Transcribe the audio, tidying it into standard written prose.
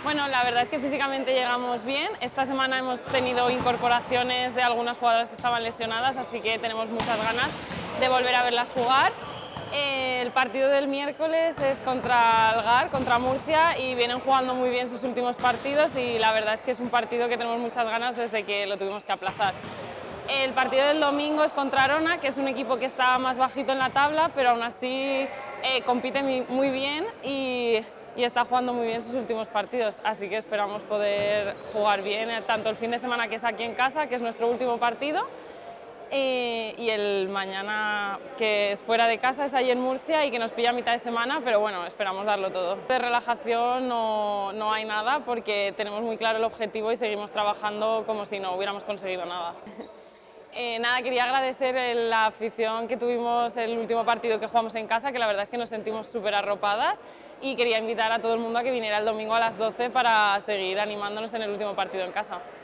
Bueno, la verdad es que físicamente llegamos bien. Esta semana hemos tenido incorporaciones de algunas jugadoras que estaban lesionadas, así que tenemos muchas ganas de volver a verlas jugar. El partido del miércoles es contra Algar, contra Murcia, y vienen jugando muy bien sus últimos partidos y la verdad es que es un partido que tenemos muchas ganas desde que lo tuvimos que aplazar. El partido del domingo es contra Arona, que es un equipo que está más bajito en la tabla, pero aún así compite muy bien y está jugando muy bien sus últimos partidos, así que esperamos poder jugar bien, tanto el fin de semana que es aquí en casa, que es nuestro último partido, y el mañana que es fuera de casa, es ahí en Murcia y que nos pilla a mitad de semana, pero bueno, esperamos darlo todo. De relajación no hay nada porque tenemos muy claro el objetivo y seguimos trabajando como si no hubiéramos conseguido nada. Nada, quería agradecer la afición que tuvimos el último partido que jugamos en casa, que la verdad es que nos sentimos súper arropadas, y quería invitar a todo el mundo a que viniera el domingo a las 12 para seguir animándonos en el último partido en casa.